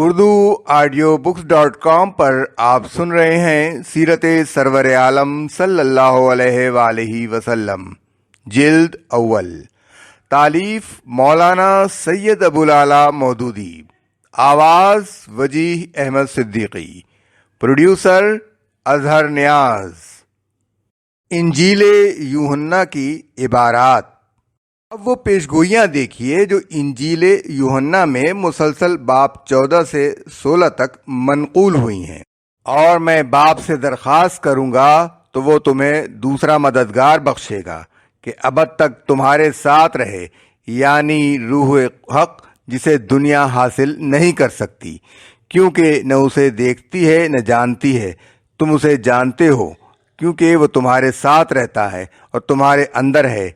Urdu audio books .com پر آپ سن رہے ہیں سیرت سرور عالم صلی اللہ علیہ وآلہ وسلم، جلد اول، تالیف مولانا سید ابوالعلا مودودی، آواز وجیح احمد صدیقی، پروڈیوسر اظہر نیاز۔ انجیل یوحنا کی عبارات۔ اب وہ پیشگوئیاں دیکھیے جو انجیل یوحنا میں مسلسل باب 14 سے 16 تک منقول ہوئی ہیں، اور میں باپ سے درخواست کروں گا تو وہ تمہیں دوسرا مددگار بخشے گا کہ ابد تک تمہارے ساتھ رہے، یعنی روح حق، جسے دنیا حاصل نہیں کر سکتی کیونکہ نہ اسے دیکھتی ہے نہ جانتی ہے۔ تم اسے جانتے ہو کیونکہ وہ تمہارے ساتھ رہتا ہے اور تمہارے اندر ہے۔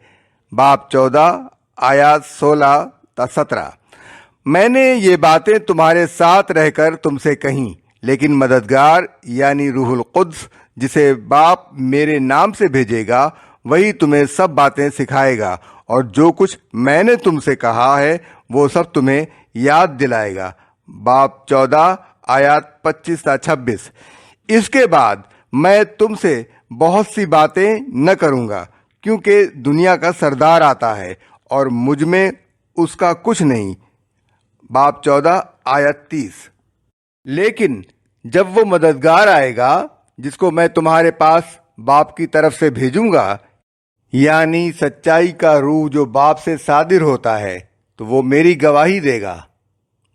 باب 14 آیات 16 تا 17۔ میں نے یہ باتیں تمہارے ساتھ رہ کر تم سے کہیں، لیکن مددگار یعنی روح القدس جسے باپ میرے نام سے بھیجے گا، وہی تمہیں سب باتیں سکھائے گا، اور جو کچھ میں نے تم سے کہا ہے وہ سب تمہیں یاد دلائے گا۔ باب 14 آیات 25 تا 26۔ اس کے بعد میں تم سے بہت سی باتیں نہ کروں گا، کیونکہ دنیا کا سردار آتا ہے اور مجھ میں اس کا کچھ نہیں۔ باب 14 آیت 30۔ لیکن جب وہ مددگار آئے گا جس کو میں تمہارے پاس باپ کی طرف سے بھیجوں گا، یعنی سچائی کا روح جو باپ سے صادر ہوتا ہے، تو وہ میری گواہی دے گا۔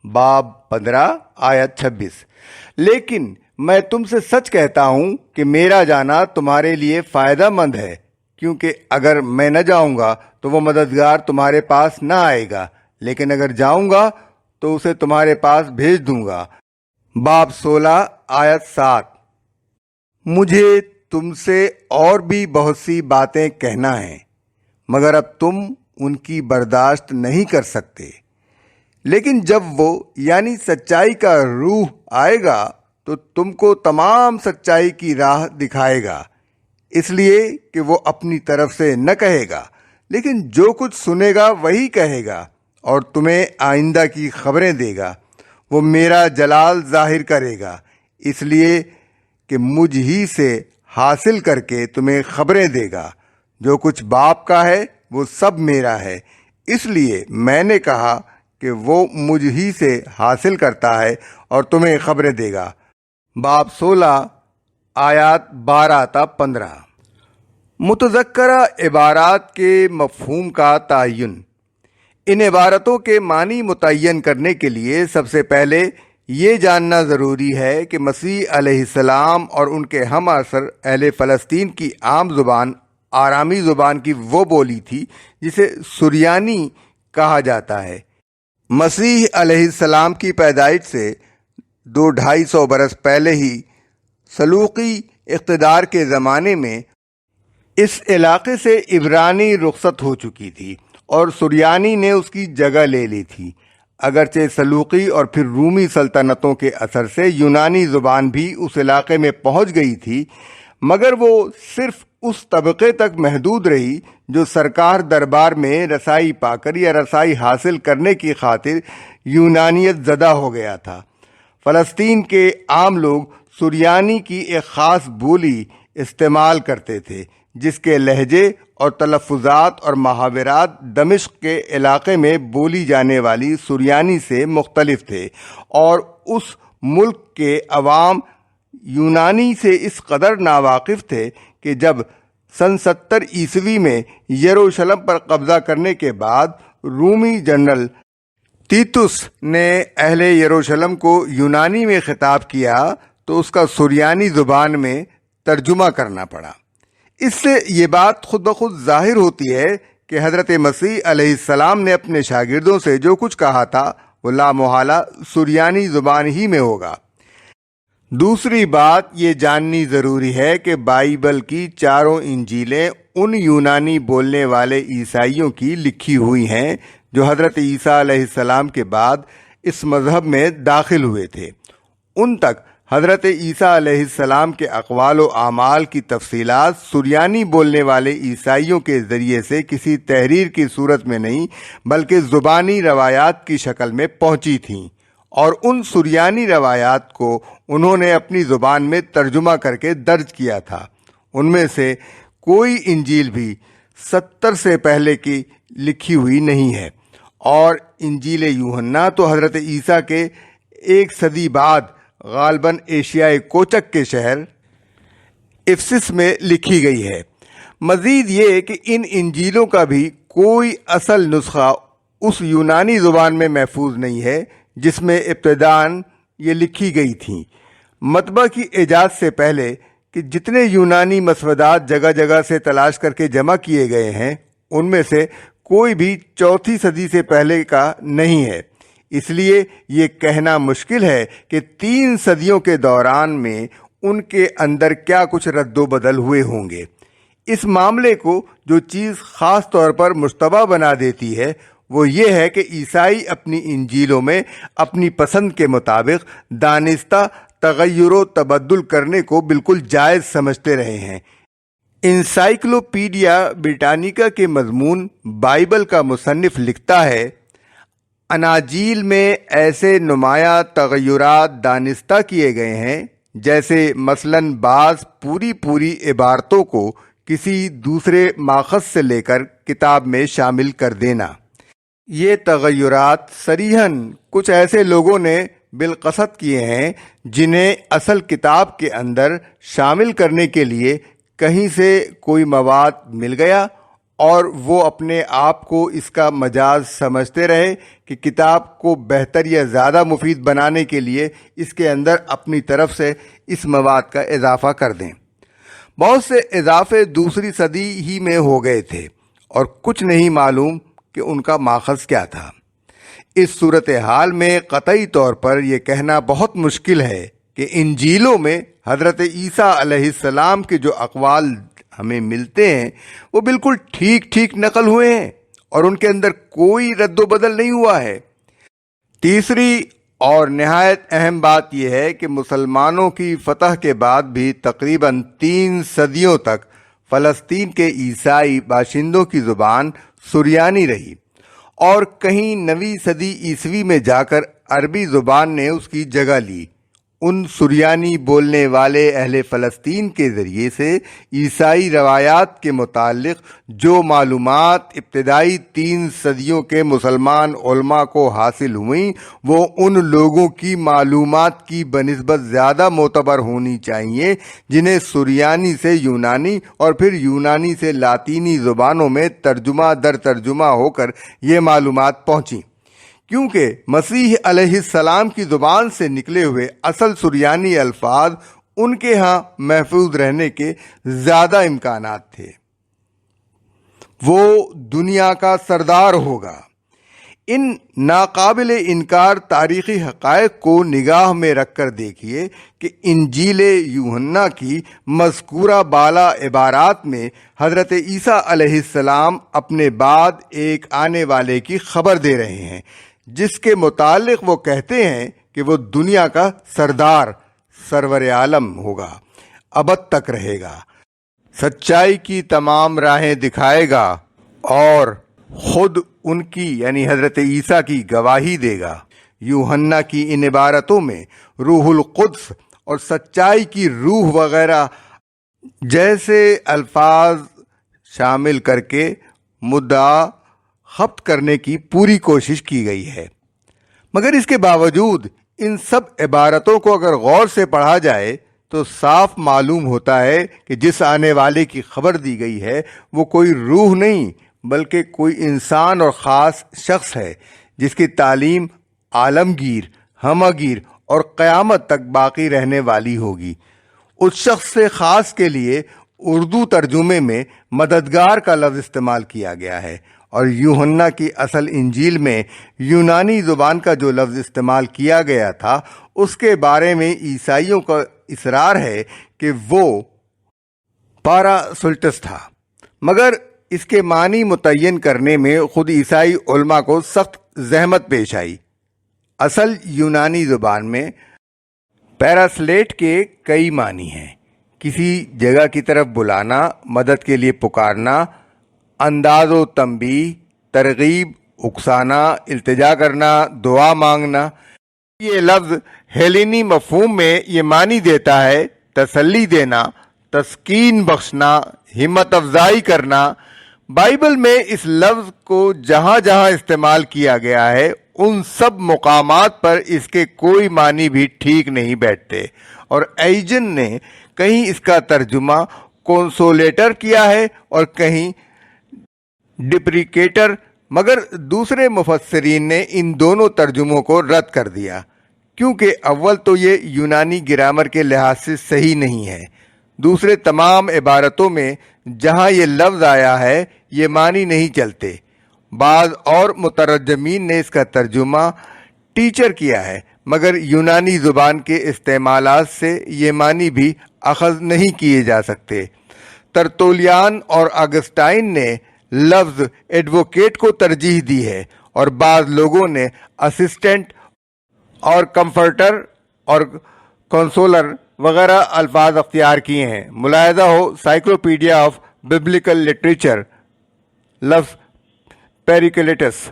باب 15 آیت 26۔ لیکن میں تم سے سچ کہتا ہوں کہ میرا جانا تمہارے لیے فائدہ مند ہے، کیونکہ اگر میں نہ جاؤں گا تو وہ مددگار تمہارے پاس نہ آئے گا، لیکن اگر جاؤں گا تو اسے تمہارے پاس بھیج دوں گا۔ باب 16 آیت 7۔ مجھے تم سے اور بھی بہت سی باتیں کہنا ہے، مگر اب تم ان کی برداشت نہیں کر سکتے، لیکن جب وہ یعنی سچائی کا روح آئے گا تو تم کو تمام سچائی کی راہ دکھائے گا، اس لیے کہ وہ اپنی طرف سے نہ کہے گا، لیکن جو کچھ سنے گا وہی کہے گا، اور تمہیں آئندہ کی خبریں دے گا۔ وہ میرا جلال ظاہر کرے گا، اس لیے کہ مجھ ہی سے حاصل کر کے تمہیں خبریں دے گا۔ جو کچھ باپ کا ہے وہ سب میرا ہے، اس لیے میں نے کہا کہ وہ مجھ ہی سے حاصل کرتا ہے اور تمہیں خبریں دے گا۔ باب 16 آیات 12 تا 15۔ متذکرہ عبارات کے مفہوم کا تعین۔ ان عبارتوں کے معنی متعین کرنے کے لیے سب سے پہلے یہ جاننا ضروری ہے کہ مسیح علیہ السلام اور ان کے ہم عصر اہل فلسطین کی عام زبان آرامی زبان کی وہ بولی تھی جسے سریانی کہا جاتا ہے۔ مسیح علیہ السلام کی پیدائش سے 200-250 برس پہلے ہی سلوقی اقتدار کے زمانے میں اس علاقے سے عبرانی رخصت ہو چکی تھی اور سریانی نے اس کی جگہ لے لی تھی۔ اگرچہ سلوقی اور پھر رومی سلطنتوں کے اثر سے یونانی زبان بھی اس علاقے میں پہنچ گئی تھی، مگر وہ صرف اس طبقے تک محدود رہی جو سرکار دربار میں رسائی پا کر یا رسائی حاصل کرنے کی خاطر یونانیت زدہ ہو گیا تھا۔ فلسطین کے عام لوگ سریانی کی ایک خاص بولی استعمال کرتے تھے، جس کے لہجے اور تلفظات اور محاورات دمشق کے علاقے میں بولی جانے والی سریانی سے مختلف تھے، اور اس ملک کے عوام یونانی سے اس قدر ناواقف تھے کہ جب سن 70 عیسوی میں یروشلم پر قبضہ کرنے کے بعد رومی جنرل تیتس نے اہل یروشلم کو یونانی میں خطاب کیا تو اس کا سریانی زبان میں ترجمہ کرنا پڑا۔ اس سے یہ بات خود بخود ظاہر ہوتی ہے کہ حضرت مسیح علیہ السلام نے اپنے شاگردوں سے جو کچھ کہا تھا وہ لامحالہ سریانی زبان ہی میں ہوگا۔ دوسری بات یہ جاننی ضروری ہے کہ بائبل کی چاروں انجیلیں ان یونانی بولنے والے عیسائیوں کی لکھی ہوئی ہیں جو حضرت عیسیٰ علیہ السلام کے بعد اس مذہب میں داخل ہوئے تھے۔ ان تک حضرت عیسیٰ علیہ السلام کے اقوال و اعمال کی تفصیلات سریانی بولنے والے عیسائیوں کے ذریعے سے کسی تحریر کی صورت میں نہیں بلکہ زبانی روایات کی شکل میں پہنچی تھیں، اور ان سریانی روایات کو انہوں نے اپنی زبان میں ترجمہ کر کے درج کیا تھا۔ ان میں سے کوئی انجیل بھی 70 سے پہلے کی لکھی ہوئی نہیں ہے، اور انجیل یوحنا تو حضرت عیسیٰ کے 1 صدی بعد غالباً ایشیائے کوچک کے شہر افسس میں لکھی گئی ہے۔ مزید یہ کہ ان انجیلوں کا بھی کوئی اصل نسخہ اس یونانی زبان میں محفوظ نہیں ہے جس میں ابتداً یہ لکھی گئی تھیں۔ مطبع کی ایجاد سے پہلے کہ جتنے یونانی مسودات جگہ جگہ سے تلاش کر کے جمع کیے گئے ہیں، ان میں سے کوئی بھی 4 صدی سے پہلے کا نہیں ہے۔ اس لیے یہ کہنا مشکل ہے کہ 3 صدیوں کے دوران میں ان کے اندر کیا کچھ رد و بدل ہوئے ہوں گے۔ اس معاملے کو جو چیز خاص طور پر مشتبہ بنا دیتی ہے وہ یہ ہے کہ عیسائی اپنی انجیلوں میں اپنی پسند کے مطابق دانستہ تغیر و تبدل کرنے کو بالکل جائز سمجھتے رہے ہیں۔ انسائکلوپیڈیا بریٹانیکا کے مضمون بائبل کا مصنف لکھتا ہے، اناجیل میں ایسے نمایاں تغیرات دانستہ کیے گئے ہیں جیسے مثلاً بعض پوری عبارتوں کو کسی دوسرے ماخذ سے لے کر کتاب میں شامل کر دینا۔ یہ تغیرات صریحاً کچھ ایسے لوگوں نے بالقصد کیے ہیں جنہیں اصل کتاب کے اندر شامل کرنے کے لیے کہیں سے کوئی مواد مل گیا اور وہ اپنے آپ کو اس کا مجاز سمجھتے رہے کہ کتاب کو بہتر یا زیادہ مفید بنانے کے لیے اس کے اندر اپنی طرف سے اس مواد کا اضافہ کر دیں۔ بہت سے اضافے 2 صدی ہی میں ہو گئے تھے اور کچھ نہیں معلوم کہ ان کا ماخذ کیا تھا۔ اس صورتحال میں قطعی طور پر یہ کہنا بہت مشکل ہے کہ انجیلوں میں حضرت عیسیٰ علیہ السلام کے جو اقوال ہمیں ملتے ہیں وہ بالکل ٹھیک نقل ہوئے ہیں اور ان کے اندر کوئی رد و بدل نہیں ہوا ہے۔ تیسری اور نہایت اہم بات یہ ہے کہ مسلمانوں کی فتح کے بعد بھی تقریباً 3 صدیوں تک فلسطین کے عیسائی باشندوں کی زبان سریانی رہی، اور کہیں 9ویں صدی عیسوی میں جا کر عربی زبان نے اس کی جگہ لی۔ ان سریانی بولنے والے اہل فلسطین کے ذریعے سے عیسائی روایات کے متعلق جو معلومات ابتدائی 3 صدیوں کے مسلمان علماء کو حاصل ہوئیں وہ ان لوگوں کی معلومات کی بنسبت زیادہ معتبر ہونی چاہیے جنہیں سریانی سے یونانی اور پھر یونانی سے لاطینی زبانوں میں ترجمہ در ترجمہ ہو کر یہ معلومات پہنچیں، کیونکہ مسیح علیہ السلام کی زبان سے نکلے ہوئے اصل سریانی الفاظ ان کے ہاں محفوظ رہنے کے زیادہ امکانات تھے۔ وہ دنیا کا سردار ہوگا۔ ان ناقابل انکار تاریخی حقائق کو نگاہ میں رکھ کر دیکھیے کہ انجیل یوحنا کی مذکورہ بالا عبارات میں حضرت عیسیٰ علیہ السلام اپنے بعد ایک آنے والے کی خبر دے رہے ہیں جس کے متعلق وہ کہتے ہیں کہ وہ دنیا کا سردار، سرور عالم ہوگا، ابد تک رہے گا، سچائی کی تمام راہیں دکھائے گا اور خود ان کی یعنی حضرت عیسیٰ کی گواہی دے گا۔ یوحنا کی ان عبارتوں میں روح القدس اور سچائی کی روح وغیرہ جیسے الفاظ شامل کر کے مدعا خبت کرنے کی پوری کوشش کی گئی ہے، مگر اس کے باوجود ان سب عبارتوں کو اگر غور سے پڑھا جائے تو صاف معلوم ہوتا ہے کہ جس آنے والے کی خبر دی گئی ہے وہ کوئی روح نہیں بلکہ کوئی انسان اور خاص شخص ہے جس کی تعلیم عالمگیر، ہمگیر اور قیامت تک باقی رہنے والی ہوگی۔ اس شخص سے خاص کے لیے اردو ترجمے میں مددگار کا لفظ استعمال کیا گیا ہے، اور یوحنا کی اصل انجیل میں یونانی زبان کا جو لفظ استعمال کیا گیا تھا اس کے بارے میں عیسائیوں کا اصرار ہے کہ وہ پاراسلٹس تھا، مگر اس کے معنی متعین کرنے میں خود عیسائی علماء کو سخت زحمت پیش آئی۔ اصل یونانی زبان میں پیراسلیٹ کے کئی معنی ہیں: کسی جگہ کی طرف بلانا، مدد کے لیے پکارنا، انداز و تنبیہ، ترغیب، اکسانا، التجا کرنا، دعا مانگنا۔ یہ لفظ ہیلینی مفہوم میں یہ معنی دیتا ہے تسلی دینا، تسکین بخشنا، ہمت افزائی کرنا۔ بائبل میں اس لفظ کو جہاں جہاں استعمال کیا گیا ہے ان سب مقامات پر اس کے کوئی معنی بھی ٹھیک نہیں بیٹھتے، اور ایجن نے کہیں اس کا ترجمہ کنسولیٹر کیا ہے اور کہیں ڈپریکیٹر، مگر دوسرے مفسرین نے ان دونوں ترجموں کو رد کر دیا، کیونکہ اول تو یہ یونانی گرامر کے لحاظ سے صحیح نہیں ہے، دوسرے تمام عبارتوں میں جہاں یہ لفظ آیا ہے یہ معنی نہیں چلتے۔ بعض اور مترجمین نے اس کا ترجمہ ٹیچر کیا ہے، مگر یونانی زبان کے استعمالات سے یہ معنی بھی اخذ نہیں کیے جا سکتے۔ ترتولیان اور آگسٹائن نے لفظ ایڈوکیٹ کو ترجیح دی ہے، اور بعض لوگوں نے اسسٹنٹ اور کمفرٹر اور کنسولر وغیرہ الفاظ اختیار کیے ہیں۔ ملاحظہ ہو سائیکلوپیڈیا آف ببلیکل لٹریچر، لفظ پیریکلیٹس۔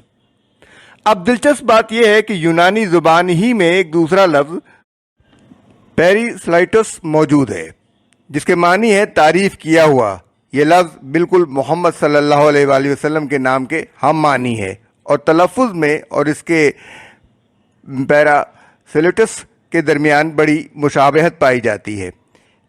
اب دلچسپ بات یہ ہے کہ یونانی زبان ہی میں ایک دوسرا لفظ پیریسلائٹس موجود ہے، جس کے معنی ہے تعریف کیا ہوا۔ یہ لفظ بالکل محمد صلی اللہ علیہ وآلہ وسلم کے نام کے ہم معنی ہے، اور تلفظ میں اور اس کے پیراسلائٹس کے درمیان بڑی مشابہت پائی جاتی ہے۔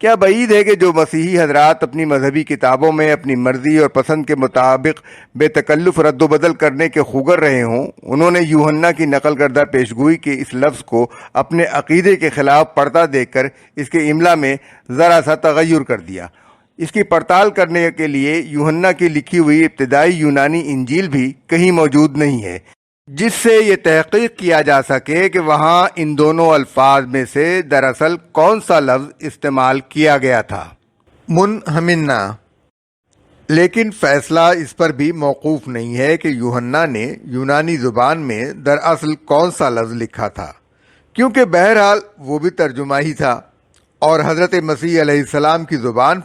کیا بعید ہے کہ جو مسیحی حضرات اپنی مذہبی کتابوں میں اپنی مرضی اور پسند کے مطابق بے تکلف رد و بدل کرنے کے خوگر رہے ہوں، انہوں نے یوحنا کی نقل کردہ پیشگوئی کے اس لفظ کو اپنے عقیدے کے خلاف پڑتا دیکھ کر اس کے املا میں ذرا سا تغیر کر دیا۔ اس کی پڑتال کرنے کے لیے یوحنا کی لکھی ہوئی ابتدائی یونانی انجیل بھی کہیں موجود نہیں ہے، جس سے یہ تحقیق کیا جا سکے کہ وہاں ان دونوں الفاظ میں سے دراصل کون سا لفظ استعمال کیا گیا تھا۔ منہمنہ۔ لیکن فیصلہ اس پر بھی موقوف نہیں ہے کہ یوحنا نے یونانی زبان میں دراصل کون سا لفظ لکھا تھا، کیونکہ بہرحال وہ بھی ترجمہ ہی تھا، اور حضرت مسیح علیہ السلام کی زبان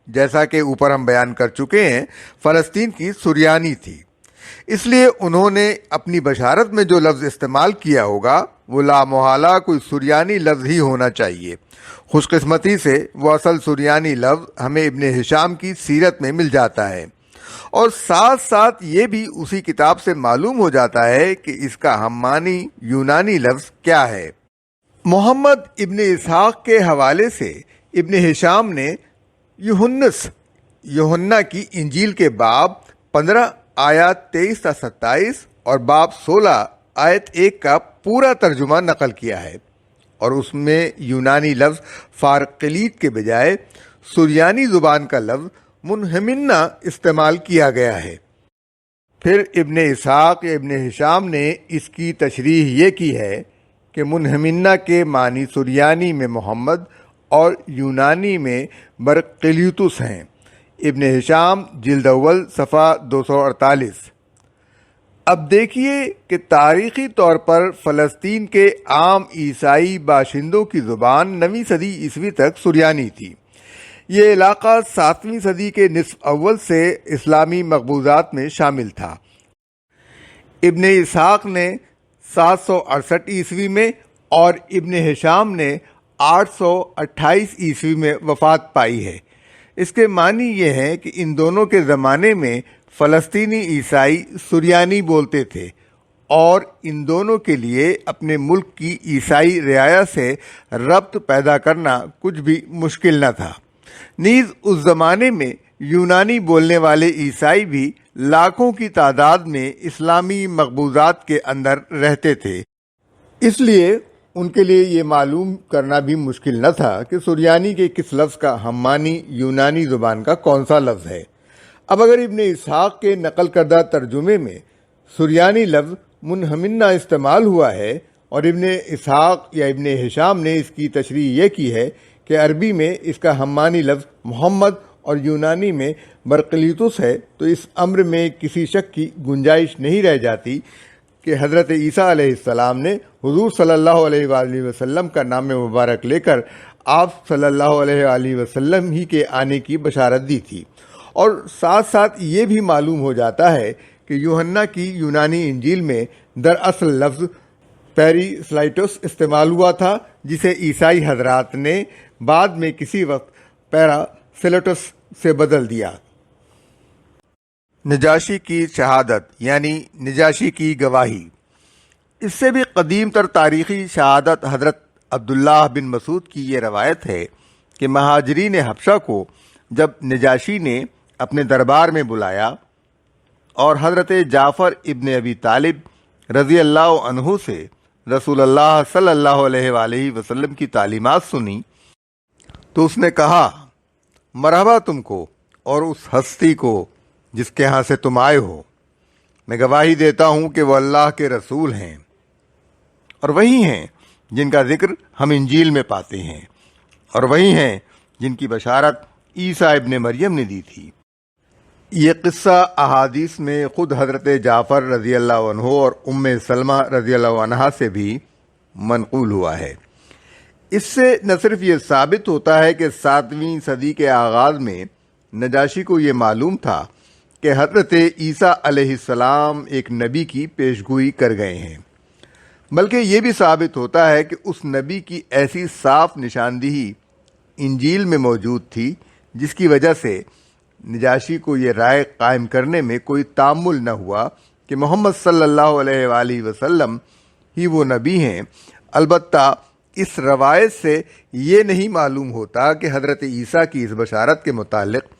جیسا کہ اوپر ہم بیان کر چکے ہیں فلسطین کی سریانی تھی۔ اس لیے انہوں نے اپنی بشارت میں جو لفظ استعمال کیا ہوگا وہ لامحالہ کوئی سریانی لفظ ہی ہونا چاہیے۔ خوش قسمتی سے وہ اصل سریانی لفظ ہمیں ابن ہشام کی سیرت میں مل جاتا ہے، اور ساتھ ساتھ یہ بھی اسی کتاب سے معلوم ہو جاتا ہے کہ اس کا ہم معنی یونانی لفظ کیا ہے۔ محمد ابن اسحاق کے حوالے سے ابن ہشام نے یوحنا کی انجیل کے باب 15 آیات 23 تا 27 اور باب 16 آیت 1 کا پورا ترجمہ نقل کیا ہے، اور اس میں یونانی لفظ فارقلیت کے بجائے سریانی زبان کا لفظ منہمنہ استعمال کیا گیا ہے۔ پھر ابن اسحاق یا ابن ہشام نے اس کی تشریح یہ کی ہے کہ منہمنہ کے معنی سریانی میں محمد اور یونانی میں برقلیتس ہیں۔ ابن ہشام جلد اول صفحہ 248۔ اب دیکھیے کہ تاریخی طور پر فلسطین کے عام عیسائی باشندوں کی زبان 9ویں صدی عیسوی تک سریانی تھی۔ یہ علاقہ 7ویں صدی کے نصف اول سے اسلامی مقبوضات میں شامل تھا۔ ابن اسحاق نے 768 عیسوی میں اور ابن ہشام نے 828 عیسوی میں وفات پائی ہے۔ اس کے معنی یہ ہے کہ ان دونوں کے زمانے میں فلسطینی عیسائی سریانی بولتے تھے، اور ان دونوں کے لیے اپنے ملک کی عیسائی رعایا سے ربط پیدا کرنا کچھ بھی مشکل نہ تھا۔ نیز اس زمانے میں یونانی بولنے والے عیسائی بھی لاکھوں کی تعداد میں اسلامی مقبوضات کے اندر رہتے تھے، اس لیے ان کے لیے یہ معلوم کرنا بھی مشکل نہ تھا کہ سریانی کے کس لفظ کا ہم معنی یونانی زبان کا کون سا لفظ ہے۔ اب اگر ابن اسحاق کے نقل کردہ ترجمے میں سریانی لفظ منہمنہ استعمال ہوا ہے، اور ابن اسحاق یا ابن ہشام نے اس کی تشریح یہ کی ہے کہ عربی میں اس کا ہم معنی لفظ محمد اور یونانی میں برقلیتس ہے، تو اس امر میں کسی شک کی گنجائش نہیں رہ جاتی کہ حضرت عیسیٰ علیہ السلام نے حضور صلی اللہ علیہ وآلہ وسلم کا نام مبارک لے کر آپ صلی اللہ علیہ وآلہ وسلم ہی کے آنے کی بشارت دی تھی۔ اور ساتھ ساتھ یہ بھی معلوم ہو جاتا ہے کہ یوحنا کی یونانی انجیل میں دراصل لفظ پیریسلائٹس استعمال ہوا تھا، جسے عیسائی حضرات نے بعد میں کسی وقت پیراسلٹس سے بدل دیا۔ نجاشی کی شہادت یعنی نجاشی کی گواہی۔ اس سے بھی قدیم تر تاریخی شہادت حضرت عبداللہ بن مسعود کی یہ روایت ہے کہ مہاجرین حبشہ کو جب نجاشی نے اپنے دربار میں بلایا اور حضرت جعفر ابن ابی طالب رضی اللہ عنہ سے رسول اللہ صلی اللہ علیہ وآلہ وسلم کی تعلیمات سنی تو اس نے کہا، مرحبا تم کو اور اس ہستی کو جس کے ہاں سے تم آئے ہو۔ میں گواہی دیتا ہوں کہ وہ اللہ کے رسول ہیں اور وہی ہیں جن کا ذکر ہم انجیل میں پاتے ہیں، اور وہی ہیں جن کی بشارت عیسیٰ ابن مریم نے دی تھی۔ یہ قصہ احادیث میں خود حضرت جعفر رضی اللہ عنہ اور ام سلمہ رضی اللہ عنہا سے بھی منقول ہوا ہے۔ اس سے نہ صرف یہ ثابت ہوتا ہے کہ 7ویں صدی کے آغاز میں نجاشی کو یہ معلوم تھا کہ حضرت عیسیٰ علیہ السلام ایک نبی کی پیشگوئی کر گئے ہیں، بلکہ یہ بھی ثابت ہوتا ہے کہ اس نبی کی ایسی صاف نشاندہی انجیل میں موجود تھی جس کی وجہ سے نجاشی کو یہ رائے قائم کرنے میں کوئی تامل نہ ہوا کہ محمد صلی اللہ علیہ وآلہ وسلم ہی وہ نبی ہیں۔ البتہ اس روایت سے یہ نہیں معلوم ہوتا کہ حضرت عیسیٰ کی اس بشارت کے متعلق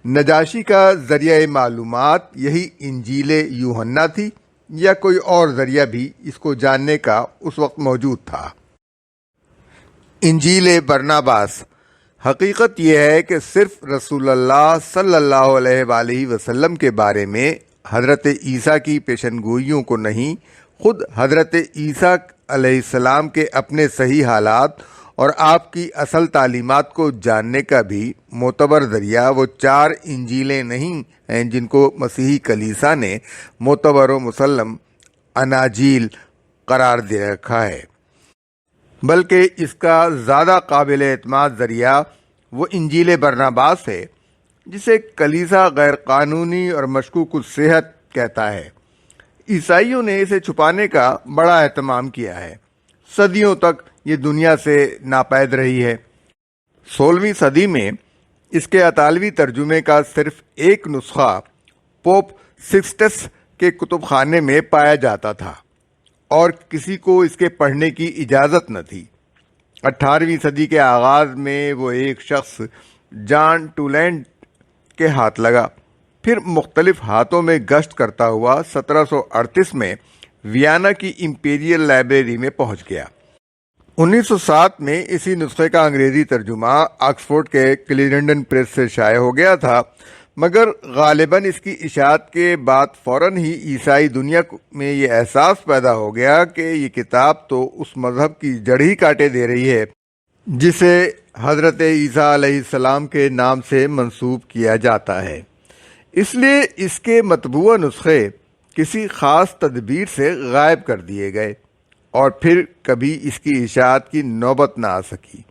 نجاشی کا ذریعہ معلومات یہی انجیل یوحنا تھی یا کوئی اور ذریعہ بھی اس کو جاننے کا اس وقت موجود تھا۔ انجیل برناباس۔ حقیقت یہ ہے کہ صرف رسول اللہ صلی اللہ علیہ وآلہ وسلم کے بارے میں حضرت عیسیٰ کی پیشن گوئیوں کو نہیں، خود حضرت عیسیٰ علیہ السلام کے اپنے صحیح حالات اور آپ کی اصل تعلیمات کو جاننے کا بھی معتبر ذریعہ وہ 4 انجیلیں نہیں ہیں جن کو مسیحی کلیسا نے معتبر و مسلم اناجیل قرار دے رکھا ہے، بلکہ اس کا زیادہ قابل اعتماد ذریعہ وہ انجیل برناباس ہے جسے کلیسا غیر قانونی اور مشکوک الصحت کہتا ہے۔ عیسائیوں نے اسے چھپانے کا بڑا اہتمام کیا ہے، صدیوں تک یہ دنیا سے ناپید رہی ہے۔ 16ویں صدی میں اس کے اطالوی ترجمے کا صرف ایک نسخہ پوپ سکسٹس کے کتب خانے میں پایا جاتا تھا اور کسی کو اس کے پڑھنے کی اجازت نہ تھی۔ 18ویں صدی کے آغاز میں وہ ایک شخص جان ٹولینٹ کے ہاتھ لگا، پھر مختلف ہاتھوں میں گشت کرتا ہوا 1738 میں ویانا کی امپیریل لائبریری میں پہنچ گیا۔ 1907 میں اسی نسخے کا انگریزی ترجمہ آکسفورڈ کے کلیرنڈن پریس سے شائع ہو گیا تھا، مگر غالباً اس کی اشاعت کے بعد فوراً ہی عیسائی دنیا میں یہ احساس پیدا ہو گیا کہ یہ کتاب تو اس مذہب کی جڑ ہی کاٹے دے رہی ہے جسے حضرت عیسیٰ علیہ السلام کے نام سے منسوب کیا جاتا ہے۔ اس لیے اس کے مطبوع نسخے کسی خاص تدبیر سے غائب کر دیے گئے اور پھر کبھی اس کی اشاعت کی نوبت نہ آ سکی۔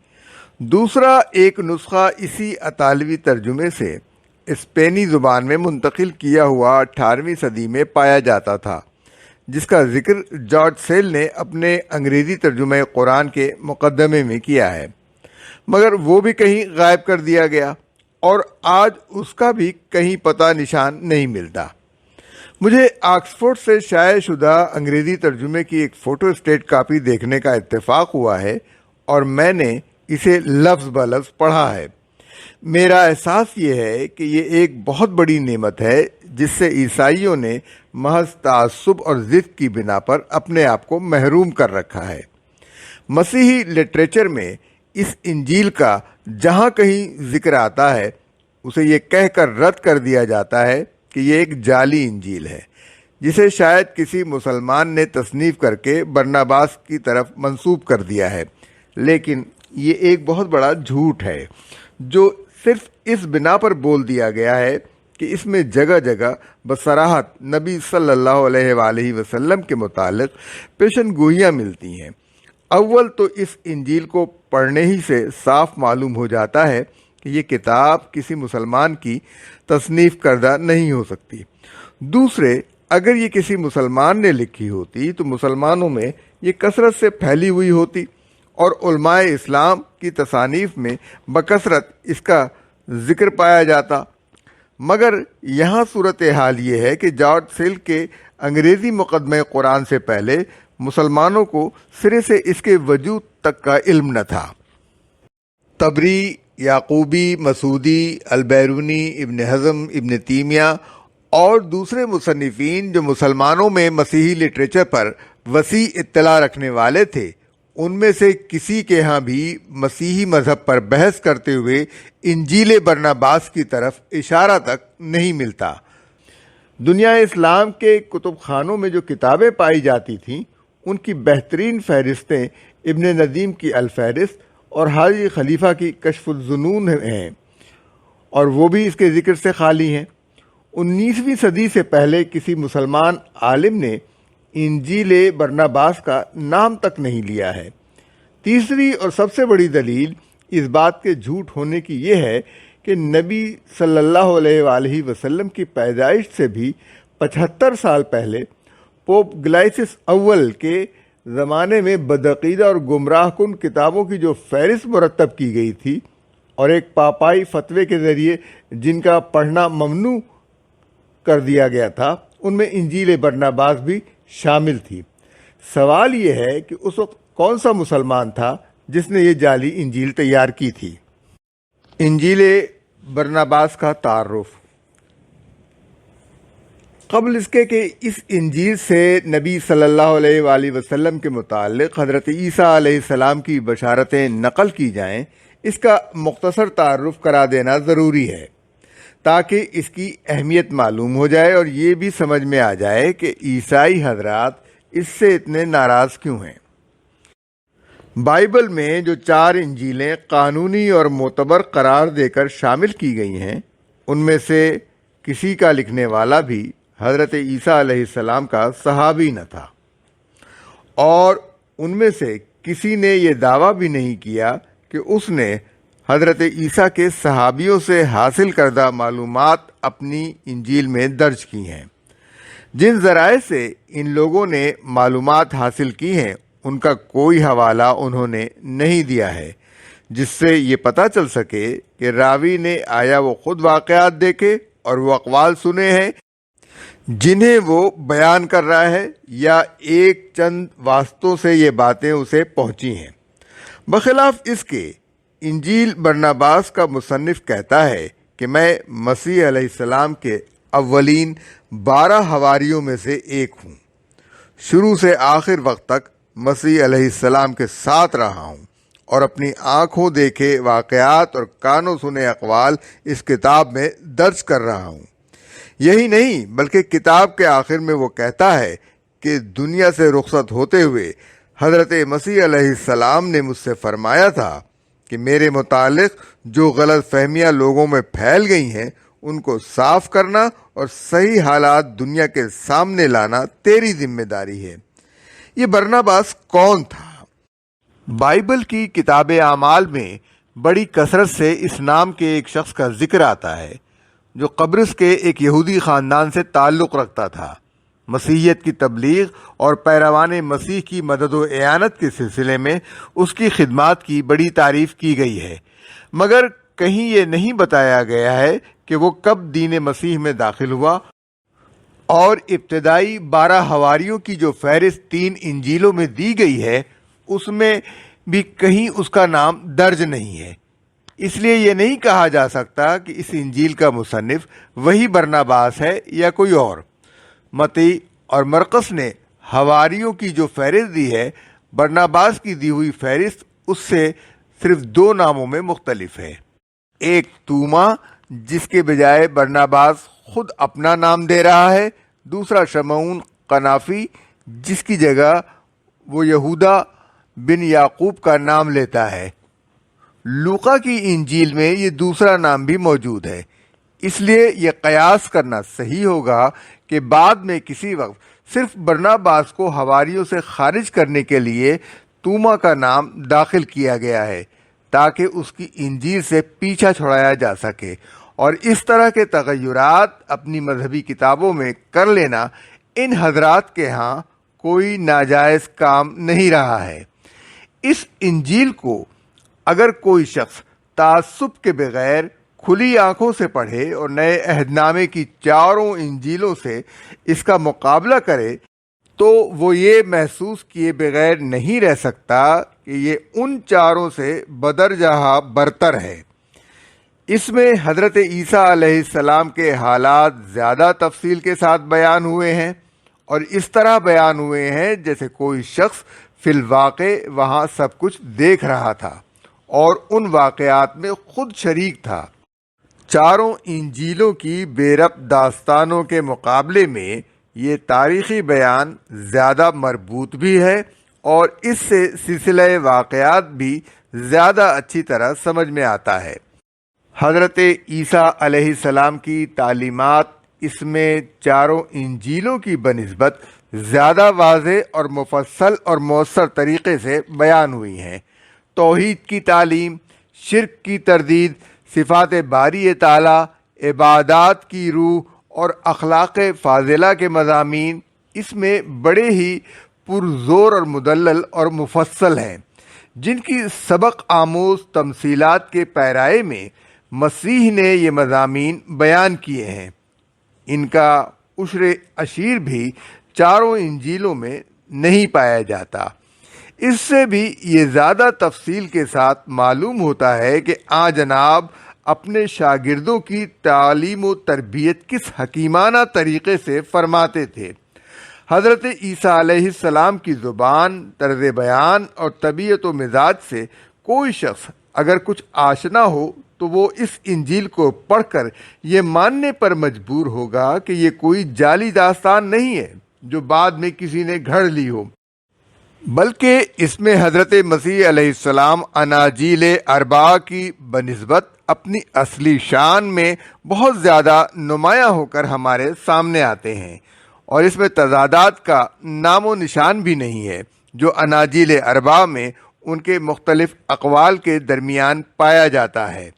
دوسرا ایک نسخہ اسی اطالوی ترجمے سے اسپینی زبان میں منتقل کیا ہوا 18ویں صدی میں پایا جاتا تھا، جس کا ذکر جارج سیل نے اپنے انگریزی ترجمہ قرآن کے مقدمے میں کیا ہے، مگر وہ بھی کہیں غائب کر دیا گیا اور آج اس کا بھی کہیں پتہ نشان نہیں ملتا۔ مجھے آکسفورڈ سے شائع شدہ انگریزی ترجمے کی ایک فوٹو اسٹیٹ کاپی دیکھنے کا اتفاق ہوا ہے اور میں نے اسے لفظ بلفظ پڑھا ہے۔ میرا احساس یہ ہے کہ یہ ایک بہت بڑی نعمت ہے جس سے عیسائیوں نے محض تعصب اور ضد کی بنا پر اپنے آپ کو محروم کر رکھا ہے۔ مسیحی لٹریچر میں اس انجیل کا جہاں کہیں ذکر آتا ہے اسے یہ کہہ کر رد کر دیا جاتا ہے کہ یہ ایک جعلی انجیل ہے جسے شاید کسی مسلمان نے تصنیف کر کے برناباس کی طرف منسوب کر دیا ہے، لیکن یہ ایک بہت بڑا جھوٹ ہے جو صرف اس بنا پر بول دیا گیا ہے کہ اس میں جگہ جگہ بصراحت نبی صلی اللہ علیہ وآلہ وسلم کے متعلق پیشن گوئیاں ملتی ہیں۔ اول تو اس انجیل کو پڑھنے ہی سے صاف معلوم ہو جاتا ہے کہ یہ کتاب کسی مسلمان کی تصنیف کردہ نہیں ہو سکتی۔ دوسرے، اگر یہ کسی مسلمان نے لکھی ہوتی تو مسلمانوں میں یہ کثرت سے پھیلی ہوئی ہوتی اور علماء اسلام کی تصانیف میں بکثرت اس کا ذکر پایا جاتا، مگر یہاں صورتحال یہ ہے کہ جارج سیل کے انگریزی مقدمہ قرآن سے پہلے مسلمانوں کو سرے سے اس کے وجود تک کا علم نہ تھا۔ طبری، یعقوبی، مسعودی، البیرونی، ابن حزم، ابن تیمیہ اور دوسرے مصنفین جو مسلمانوں میں مسیحی لٹریچر پر وسیع اطلاع رکھنے والے تھے، ان میں سے کسی کے ہاں بھی مسیحی مذہب پر بحث کرتے ہوئے انجیل برناباس کی طرف اشارہ تک نہیں ملتا۔ دنیا اسلام کے کتب خانوں میں جو کتابیں پائی جاتی تھیں ان کی بہترین فہرستیں ابن ندیم کی الفہرست اور حاجی خلیفہ کی کشف الظنون ہیں، اور وہ بھی اس کے ذکر سے خالی ہیں۔ 19ویں صدی سے پہلے کسی مسلمان عالم نے انجیل برناباس کا نام تک نہیں لیا ہے۔ تیسری اور سب سے بڑی دلیل اس بات کے جھوٹ ہونے کی یہ ہے کہ نبی صلی اللہ علیہ وآلہ وسلم کی پیدائش سے بھی 75 سال پہلے پوپ گلائسس اول کے زمانے میں بدعقیدہ اور گمراہ کن کتابوں کی جو فہرست مرتب کی گئی تھی اور ایک پاپائی فتوے کے ذریعے جن کا پڑھنا ممنوع کر دیا گیا تھا، ان میں انجیل برناباس بھی شامل تھی۔ سوال یہ ہے کہ اس وقت کون سا مسلمان تھا جس نے یہ جعلی انجیل تیار کی تھی؟ انجیل برناباس کا تعارف۔ قبل اس کے کہ اس انجیل سے نبی صلی اللہ علیہ وآلہ وسلم کے متعلق حضرت عیسیٰ علیہ السلام کی بشارتیں نقل کی جائیں، اس کا مختصر تعارف کرا دینا ضروری ہے تاکہ اس کی اہمیت معلوم ہو جائے اور یہ بھی سمجھ میں آ جائے کہ عیسائی حضرات اس سے اتنے ناراض کیوں ہیں۔ بائبل میں جو 4 انجیلیں قانونی اور معتبر قرار دے کر شامل کی گئی ہیں، ان میں سے کسی کا لکھنے والا بھی حضرت عیسیٰ علیہ السلام کا صحابی نہ تھا، اور ان میں سے کسی نے یہ دعویٰ بھی نہیں کیا کہ اس نے حضرت عیسیٰ کے صحابیوں سے حاصل کردہ معلومات اپنی انجیل میں درج کی ہیں۔ جن ذرائع سے ان لوگوں نے معلومات حاصل کی ہیں ان کا کوئی حوالہ انہوں نے نہیں دیا ہے جس سے یہ پتہ چل سکے کہ راوی نے آیا وہ خود واقعات دیکھے اور وہ اقوال سنے ہیں جنہیں وہ بیان کر رہا ہے، یا ایک چند واسطوں سے یہ باتیں اسے پہنچی ہیں۔ بخلاف اس کے انجیل برناباس کا مصنف کہتا ہے کہ میں مسیح علیہ السلام کے اولین 12 حواریوں میں سے ایک ہوں، شروع سے آخر وقت تک مسیح علیہ السلام کے ساتھ رہا ہوں اور اپنی آنکھوں دیکھے واقعات اور کانوں سنے اقوال اس کتاب میں درج کر رہا ہوں۔ یہی نہیں بلکہ کتاب کے آخر میں وہ کہتا ہے کہ دنیا سے رخصت ہوتے ہوئے حضرت مسیح علیہ السلام نے مجھ سے فرمایا تھا کہ میرے متعلق جو غلط فہمیاں لوگوں میں پھیل گئی ہیں ان کو صاف کرنا اور صحیح حالات دنیا کے سامنے لانا تیری ذمہ داری ہے۔ یہ برناباس کون تھا؟ بائبل کی کتاب اعمال میں بڑی کثرت سے اس نام کے ایک شخص کا ذکر آتا ہے جو قبرص کے ایک یہودی خاندان سے تعلق رکھتا تھا۔ مسیحیت کی تبلیغ اور پیروان مسیح کی مدد و اعانت کے سلسلے میں اس کی خدمات کی بڑی تعریف کی گئی ہے، مگر کہیں یہ نہیں بتایا گیا ہے کہ وہ کب دین مسیح میں داخل ہوا، اور ابتدائی 12 حواریوں کی جو فہرست 3 انجیلوں میں دی گئی ہے اس میں بھی کہیں اس کا نام درج نہیں ہے۔ اس لیے یہ نہیں کہا جا سکتا کہ اس انجیل کا مصنف وہی برناباس ہے یا کوئی اور۔ متی اور مرقس نے حواریوں کی جو فہرست دی ہے، برناباس کی دی ہوئی فہرست اس سے صرف 2 ناموں میں مختلف ہے۔ ایک توما جس کے بجائے برناباس خود اپنا نام دے رہا ہے، دوسرا شمعون قنافی جس کی جگہ وہ یہودا بن یعقوب کا نام لیتا ہے۔ لوقا کی انجیل میں یہ دوسرا نام بھی موجود ہے، اس لیے یہ قیاس کرنا صحیح ہوگا کہ بعد میں کسی وقت صرف برناباس کو حواریوں سے خارج کرنے کے لیے توما کا نام داخل کیا گیا ہے تاکہ اس کی انجیل سے پیچھا چھڑایا جا سکے، اور اس طرح کے تغیرات اپنی مذہبی کتابوں میں کر لینا ان حضرات کے ہاں کوئی ناجائز کام نہیں رہا ہے۔ اس انجیل کو اگر کوئی شخص تعصب کے بغیر کھلی آنکھوں سے پڑھے اور نئے عہد نامے کی چاروں انجیلوں سے اس کا مقابلہ کرے تو وہ یہ محسوس کیے بغیر نہیں رہ سکتا کہ یہ ان چاروں سے بدرجہ برتر ہے۔ اس میں حضرت عیسیٰ علیہ السلام کے حالات زیادہ تفصیل کے ساتھ بیان ہوئے ہیں اور اس طرح بیان ہوئے ہیں جیسے کوئی شخص فی الواقع وہاں سب کچھ دیکھ رہا تھا اور ان واقعات میں خود شریک تھا۔ چاروں انجیلوں کی بے ربط داستانوں کے مقابلے میں یہ تاریخی بیان زیادہ مربوط بھی ہے اور اس سے سلسلہ واقعات بھی زیادہ اچھی طرح سمجھ میں آتا ہے۔ حضرت عیسیٰ علیہ السلام کی تعلیمات اس میں چاروں انجیلوں کی بنسبت زیادہ واضح اور مفصل اور مؤثر طریقے سے بیان ہوئی ہیں۔ توحید کی تعلیم، شرک کی تردید، صفات باری تعالیٰ، عبادات کی روح اور اخلاق فاضلہ کے مضامین اس میں بڑے ہی پرزور اور مدلل اور مفصل ہیں، جن کی سبق آموز تمثیلات کے پیرائے میں مسیح نے یہ مضامین بیان کیے ہیں۔ ان کا عشر اشیر بھی چاروں انجیلوں میں نہیں پایا جاتا۔ اس سے بھی یہ زیادہ تفصیل کے ساتھ معلوم ہوتا ہے کہ جناب اپنے شاگردوں کی تعلیم و تربیت کس حکیمانہ طریقے سے فرماتے تھے۔ حضرت عیسیٰ علیہ السلام کی زبان، طرز بیان اور طبیعت و مزاج سے کوئی شخص اگر کچھ آشنا ہو تو وہ اس انجیل کو پڑھ کر یہ ماننے پر مجبور ہوگا کہ یہ کوئی جعلی داستان نہیں ہے جو بعد میں کسی نے گھڑ لی ہو، بلکہ اس میں حضرت مسیح علیہ السلام اناجیل اربعہ کی بنسبت اپنی اصلی شان میں بہت زیادہ نمایاں ہو کر ہمارے سامنے آتے ہیں، اور اس میں تضادات کا نام و نشان بھی نہیں ہے جو اناجیل اربعہ میں ان کے مختلف اقوال کے درمیان پایا جاتا ہے۔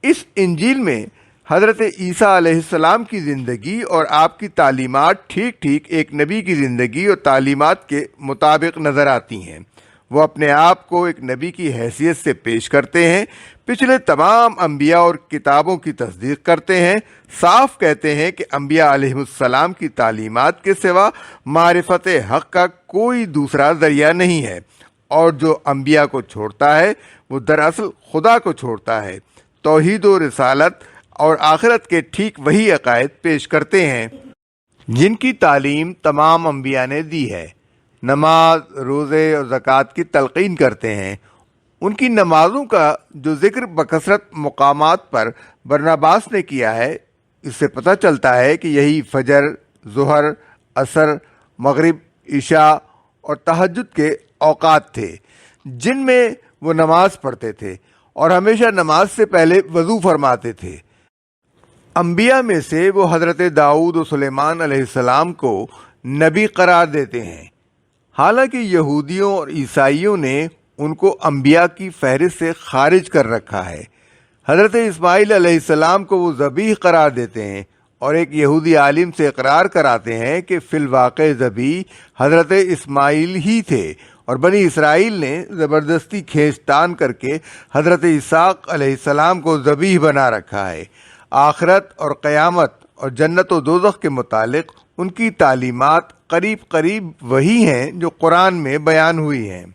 اس انجیل میں حضرت عیسیٰ علیہ السلام کی زندگی اور آپ کی تعلیمات ٹھیک ٹھیک ایک نبی کی زندگی اور تعلیمات کے مطابق نظر آتی ہیں۔ وہ اپنے آپ کو ایک نبی کی حیثیت سے پیش کرتے ہیں، پچھلے تمام انبیاء اور کتابوں کی تصدیق کرتے ہیں، صاف کہتے ہیں کہ انبیاء علیہ السلام کی تعلیمات کے سوا معرفت حق کا کوئی دوسرا ذریعہ نہیں ہے، اور جو انبیاء کو چھوڑتا ہے وہ دراصل خدا کو چھوڑتا ہے۔ توحید و رسالت اور آخرت کے ٹھیک وہی عقائد پیش کرتے ہیں جن کی تعلیم تمام انبیاء نے دی ہے۔ نماز، روزے اور زکوٰۃ کی تلقین کرتے ہیں۔ ان کی نمازوں کا جو ذکر بکثرت مقامات پر برناباس نے کیا ہے، اس سے پتہ چلتا ہے کہ یہی فجر، ظہر، عصر، مغرب، عشاء اور تہجد کے اوقات تھے جن میں وہ نماز پڑھتے تھے اور ہمیشہ نماز سے پہلے وضو فرماتے تھے۔ انبیاء میں سے وہ حضرت داؤد و سلیمان علیہ السلام کو نبی قرار دیتے ہیں، حالانکہ یہودیوں اور عیسائیوں نے ان کو انبیاء کی فہرست سے خارج کر رکھا ہے۔ حضرت اسماعیل علیہ السلام کو وہ ذبیح قرار دیتے ہیں اور ایک یہودی عالم سے اقرار کراتے ہیں کہ فی الواقع ذبیح حضرت اسماعیل ہی تھے، اور بنی اسرائیل نے زبردستی کھینچ تان کر کے حضرت اسحاق علیہ السلام کو ذبیح بنا رکھا ہے۔ آخرت اور قیامت اور جنت و دوزخ کے متعلق ان کی تعلیمات قریب قریب وہی ہیں جو قرآن میں بیان ہوئی ہیں۔